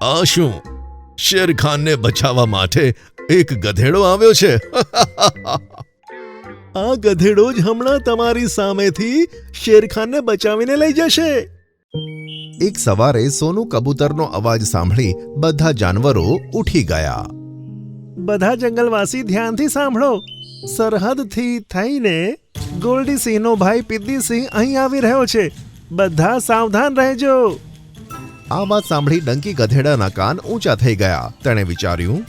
આ શું? શેરખાનને બચાવવા માટે એક ગધેડો આવ્યો છે. આ ગધેડો જ હમણાં તમારી સામેથી શેરખાનને બચાવીને લઈ જશે. એક સવારે સોનું કબૂતરનો અવાજ સાંભળી બધા જાનવરો ઉઠી ગયા. બધા જંગલવાસી ધ્યાનથી સાંભળો. સરહદથી થઈને ગોલ્ડી સિંહનો ભાઈ પિદ્દી સિંહ અહીં આવી રહ્યો છે. બધા સાવધાન રહેજો. આ વાત સાંભળી ડંકી ગધેડાના કાન ઊંચા થઈ ગયા. તેણે વિચાર્યું,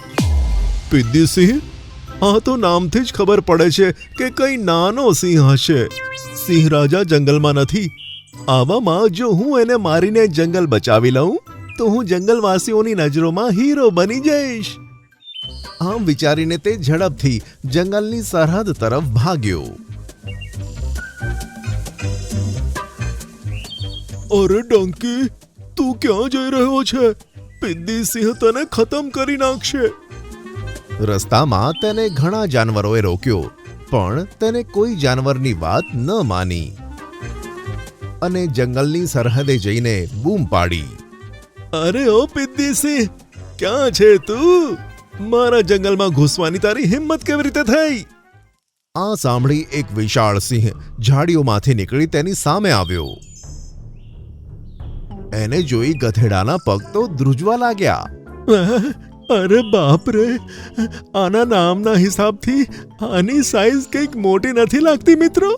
પિદ્દી સિંહ? આ તો નામથી જ ખબર પડે છે કે કઈ નાનો સિંહ હશે. સિંહ રાજા જંગલમાં નથી. આવામાં જો હું એને મારીને જંગલ બચાવી લઉં તો હું જંગલવાસીઓની નજરોમાં હીરો બની જઈશ. આમ વિચારીને તે ઝડપથી જંગલની સરહદ તરફ ભાગ્યો. અરે ડંકી, તું ક્યાં જઈ રહ્યો છે? પિદ્દી સિંહ તને ખતમ કરી નાખશે. રસ્તામાં તેને ઘણા જાનવરોએ રોક્યો, પણ તેને કોઈ જાનવરની વાત ન માની અને જંગલની સરહદે જઈને બૂમ પાડી, અરે ઓ પિદ્દી સિંહ, ક્યાં છે તું? મારા જંગલમાં ઘૂસવાની તારી હિંમત કેવી રીતે થઈ? આ સાંભળી એક વિશાળ સિંહ ઝાડીઓમાંથી નીકળી તેની સામે આવ્યો. એને જોઈ ગધેડાના પગ તો ધ્રુજવા લાગ્યા. અરે બાપ રે, આના નામના હિસાબથી આની સાઈઝ કંઈક મોટી નથી લાગતી મિત્રો.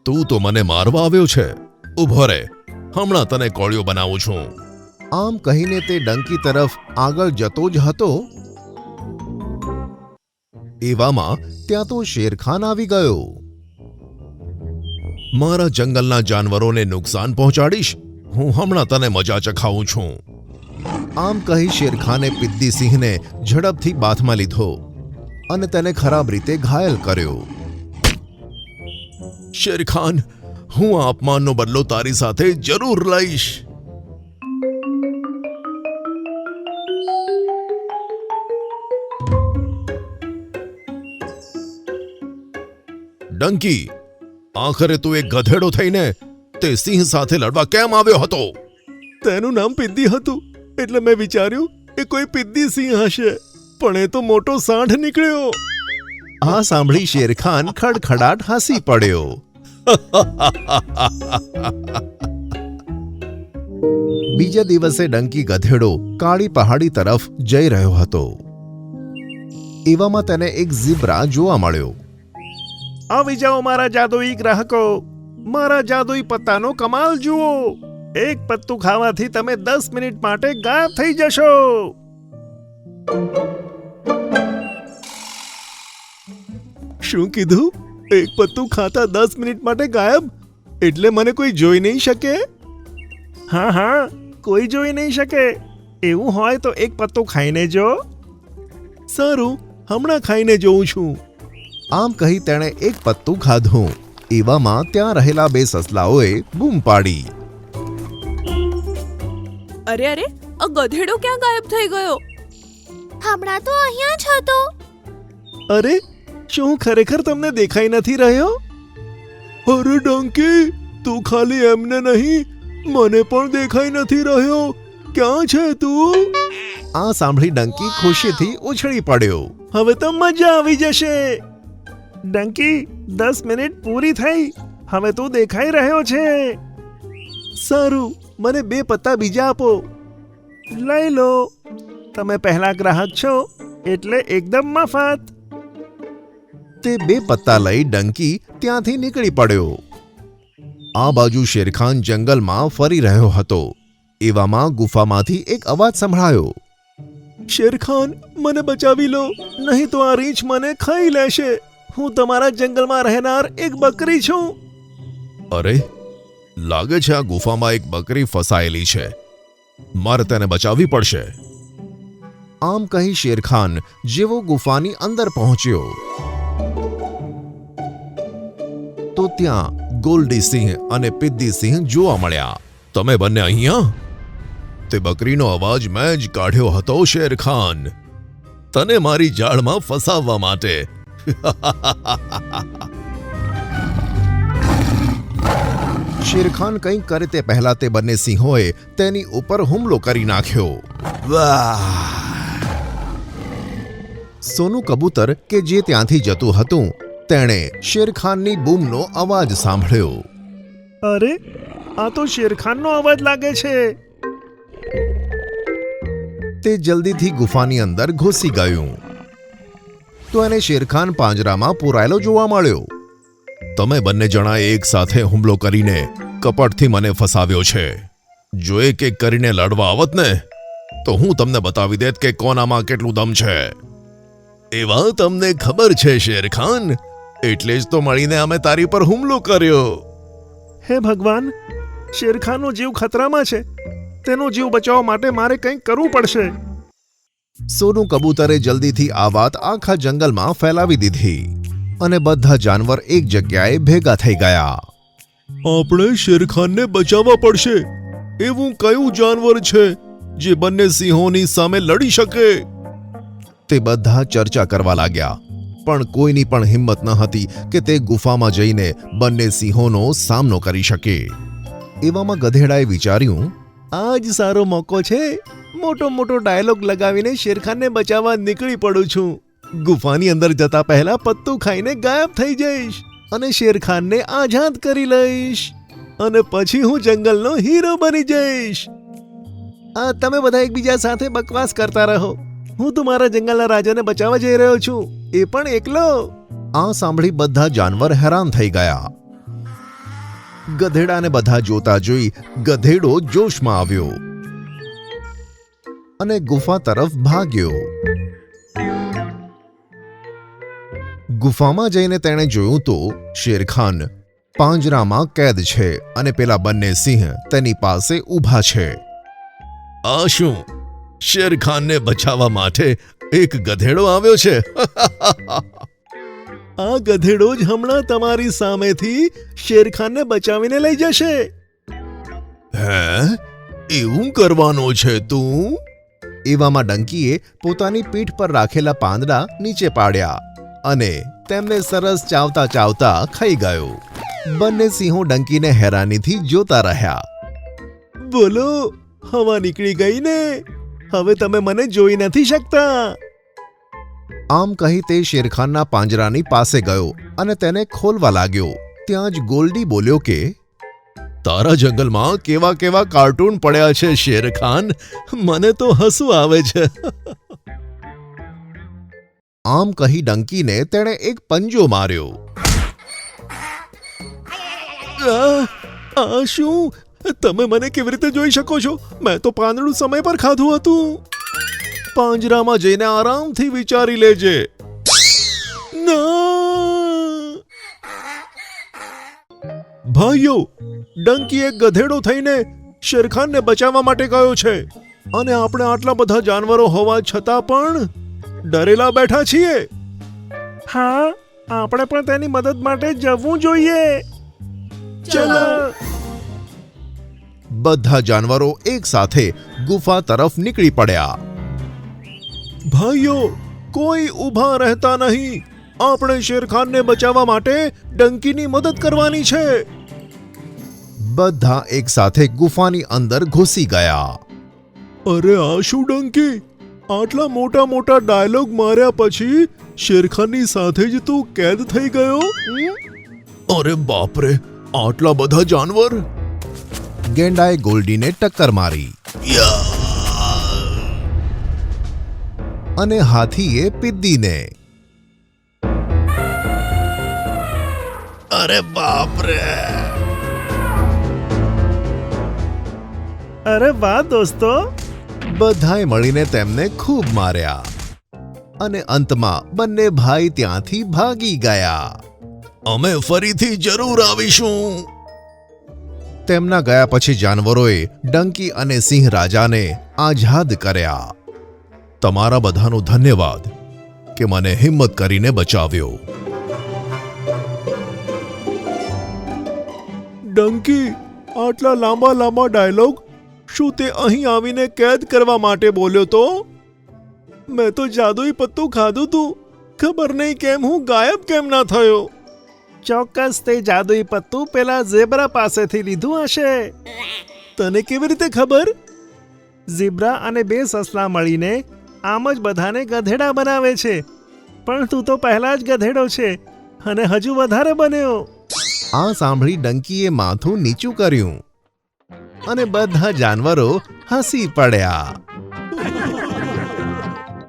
તું તો મને મારવા આવ્યો છે. ઊભો રહે, હમણાં તને કોળિયો બનાવું છું. આમ કહીને તે ડંકી તરફ આગળ જતો જ હતો. એવામાં ત્યાં તો શેરખાન આવી ગયો. મારા જંગલના જાનવરોને નુકસાન પહોંચાડીશ? હું હમણાં તને મજા ચખાવું છું. આમ કહી શેરખાને પિદ્દી સિંહને ઝડપથી બાથમાં લીધો અને તેને ખરાબ રીતે ઘાયલ કર્યો. શેરખાન, હું આ અપમાનનો બદલો તારી સાથે જરૂર લઈશ. ડંકી, આખરે તું એક ગધેડો થઈને તે સિંહ સાથે લડવા કેમ આવ્યો હતો? તેનું નામ પિદ્દી હતું એટલે મેં વિચાર્યું એ કોઈ પિદ્દી સિંહ હશે, પણ એ તો મોટો સાંઢ નીકળ્યો. આ સાંભળી શેરખાન ખડખડાટ હસી પડ્યો. બીજા દિવસે ડંકી ગધેડો કાળી પહાડી તરફ જઈ રહ્યો હતો. એવામાં તેને એક ઝીબ્રા જોવા મળ્યો. આવી જાઓ મારા જાદુઈ ગ્રાહકો, મારા જાદુઈ પત્તાનો કમાલ જુઓ. એક પત્તું ખાવાથી તમે 10 મિનિટ માટે ગાયબ થઈ જશો. શું કીધું? એક પત્તું ખાતા 10 મિનિટ માટે ગાયબ? એટલે મને કોઈ જોઈ નહીં શકે? હા હા, કોઈ જોઈ નહીં શકે. એવું હોય તો એક પત્તું ખાઈને જો. સારું, હમણાં ખાઈને જોઉં છું. આમ કહી તેણે એક પત્તું ખાધું. એવામાં ત્યાં રહેલા બે સસલાઓએ બૂમ પાડી, અરે અરે, આ ગધેડો ક્યાં ગાયબ થઈ ગયો? હમણાં તો અહીંયા જ હતો. અરે, શું ખરેખર તમને દેખાઈ નથી રહ્યો? અરે ડંકી, તું ખાલી એમને નહીં, મને પણ દેખાઈ નથી રહ્યો. ક્યાં છે તું? આ સાંભળી ડંકી ખુશીથી ઉછળી પડ્યો. હવે તો મજા આવી જશે. ડંકી, 10 મિનિટ પૂરી થઈ. હવે તું દેખાઈ રહ્યો છે. સારું, મને 2 પત્તા બીજા આપો. લઈ લો. તમે પહેલા ગ્રાહક છો એટલે એકદમ મફત. તે 2 પત્તા લઈ ડંકી ત્યાંથી નીકળી પડ્યો. આ બાજુ શેરખાન જંગલમાં ફરી રહ્યો હતો. એવામાં ગુફામાંથી એક અવાજ સંભળાયો. શેરખાન, મને બચાવી લો, નહીં તો આ રીંછ મને ખાઈ લેશે. હું તમારા જંગલમાં રહેનાર એક બકરી છું. અરે, લાગે છે આ ગુફામાં એક બકરી ફસાયેલી છે. મારે તેને બચાવવી પડશે. આમ કહી શેરખાન જેવો ગુફાની અંદર પહોંચ્યો તો ત્યાં ગોલ્ડી સિંહ અને પિદ્દી સિંહ જોવા મળ્યા. તમે બંને અહીંયા? તે બકરીનો અવાજ મેં જ કાઢ્યો હતો શેરખાન, તને મારી જાળમાં ફસાવવા માટે. શેરખાન કંઈક કરે તે પહેલા તે બંને સિંહોએ તેની ઉપર હુમલો કરી નાખ્યો. વાહ! સોનું કબૂતર કે જે ત્યાંથી જતું હતું તેણે શેરખાનની બૂમનો અવાજ સાંભળ્યો. અરે આ તો શેરખાનનો અવાજ લાગે છે. તે જલ્દીથી ગુફાની અંદર ઘૂસી ગયું તો એને શેરખાન પાંજરામાં પૂરાયેલો જોવા મળ્યો. તમે બંને જણાએ એક સાથે હુમલો કરીને કપટથી મને ફસાવ્યો છે. જો એક એક કરીને લડવા આવત ને તો હું તમને બતાવી દેત કે કોનામાં કેટલું દમ છે. એવા તમને ખબર છે શેરખાન, એટલે જ તો મળીને અમે તારી પર હુમલો કર્યો. હે ભગવાન, શેરખાનનો જીવ ખતરામાં છે. તેનો જીવ બચાવવા માટે મારે કંઈક કરવું પડશે. સોનું કબૂતરે જલ્દીથી આ વાત આખા જંગલમાં ફેલાવી દીધી અને બધા જાનવર એક જગ્યાએ ભેગા થઈ ગયા. આપણે શેરખાનને બચાવવા પડશે. એવું કયું જાનવર છે જે બંને સિંહોની સામે લડી શકે? તે બધા ચર્ચા કરવા લાગ્યા, પણ કોઈની પણ હિંમત ન હતી કે તે ગુફામાં જઈને બંને સિંહોનો સામનો કરી શકે. એવામાં ગધેડાએ વિચાર્યું, આ જ સારો મોકો છે. મોટો મોટો ડાયલોગ લગાવીને શેરખાનને બચાવવા નીકળી પડું છું. ગુફાની અંદર જતા પહેલા પત્તું ખાઈને ગાયબ થઈ જઈશ અને શેરખાનને આઝાદ કરી લઈશ અને પછી હું જંગલનો હીરો બની જઈશ. તમે બધા એકબીજા સાથે બકવાસ કરતા રહો. હું તો મારા જંગલના રાજાને બચાવવા જઈ રહ્યો છું, એ પણ એકલો. આ સાંભળી બધા જાનવર હેરાન થઈ ગયા. ગધેડાને બધા જોતા જોઈ ગધેડો જોશમાં આવ્યો અને ગુફા તરફ ભાગ્યો. ગુફામાં જઈને તેણે જોયું તો શેરખાન પાંજરામાં કેદ છે અને પેલા બંને સિંહ તેની પાસે ઊભા છે. આ શું? શેરખાનને બચાવવા માટે એક ગધેડો આવ્યો છે? આ ગધેડો જ હમણાં તમારી સામેથી શેરખાનને બચાવીને લઈ જશે. હે? એવું કરવાનો છે તું? એવામાં ડંકીએ પોતાની પીઠ પર રાખેલા પાંદડા નીચે પાડ્યા અને તેમને સરસ ચાવતા ચાવતા ખાઈ ગયો. બંને સિંહો ડંકીને હેરાનીથી જોતા રહ્યા. બોલો, હવા નીકળી ગઈ ને? હવે તમે મને જોઈ નથી શકતા. આમ કહી તે શેરખાનના પાંજરાની પાસે ગયો અને તેને ખોલવા લાગ્યો. ત્યાં જ ગોલ્ડી બોલ્યો કે, તારા જંગલમાં કેવા કેવા કાર્ટૂન પડ્યા છે શેરખાન, મને તો હસવું આવે છે. આમ કહી ડંકીને તેણે એક પંજો માર્યો. આ શું? તમે મને કેવી રીતે જોઈ શકો છો? મેં તો પાંદડું સમય પર ખાધું હતું. પાંજરામાં જઈને આરામથી વિચારી લેજે. ભાઈઓ, ડંકી એક ગધેડો થઈને શેરખાનને બચાવવા માટે ગયો છે અને આપણે આટલા બધા જાનવરો હોવા છતાં પણ ડરેલા બેઠા છીએ. હા, આપણે પણ તેની મદદ માટે જવું જોઈએ. ચલો. બધા જાનવરો એક સાથે ગુફા તરફ નીકળી પડ્યા. ભાઈઓ, કોઈ ઊભા રહેતા નહીં. આપણે શેરખાનને બચાવવા માટે ડંકીની મદદ કરવાની છે. બધા એક સાથે ગુફાની અંદર ઘૂસી ગયા. અરે આ શું ડંકી? આટલા મોટા મોટા ડાયલોગ માર્યા પછી શેરખાનની સાથે જ તું કેદ થઈ ગયો? અરે બાપરે, આટલા બધા જાનવર! ગેંડાએ ગોલ્ડીને ટક્કર મારી અને હાથીએ પિદ્દીને. અરે બાપરે! અરે વાહ દોસ્તો! બધાએ મળીને તેમને ખૂબ માર્યા અને અંતમાં બંને ભાઈ ત્યાંથી ભાગી ગયા. અમે ફરીથી જરૂર આવીશું. તેમના ગયા પછી જાનવરોએ ડંકી અને સિંહ રાજાને આઝાદ કર્યા. તમારા બધાનો ધન્યવાદ કે મને હિંમત કરીને બચાવ્યો. ડંકી, આટલા લાંબા લાંબા ડાયલોગ શું તે અહીં આવીને કેદ કરવા માટે બોલ્યો તો? મેં તો જાદુઈ પત્તું ખાધું તું. ખબર નહીં કેમ હું ગાયબ કેમ ના થયો. ચોક્કસ તે જાદુઈ પત્તું પેલા ઝેબ્રા પાસેથી લીધું હશે. તને કેવી રીતે ખબર? ઝીબ્રા અને 2 સસલા મળીને આમ જ બધાને ગધેડા બનાવે છે, પણ તું તો પહેલા જ ગધેડો છે અને હજુ વધારે બન્યો. આ સાંભળી ડંકીએ માથું નીચું કર્યું અને બધા જાનવરો હસી પડ્યા.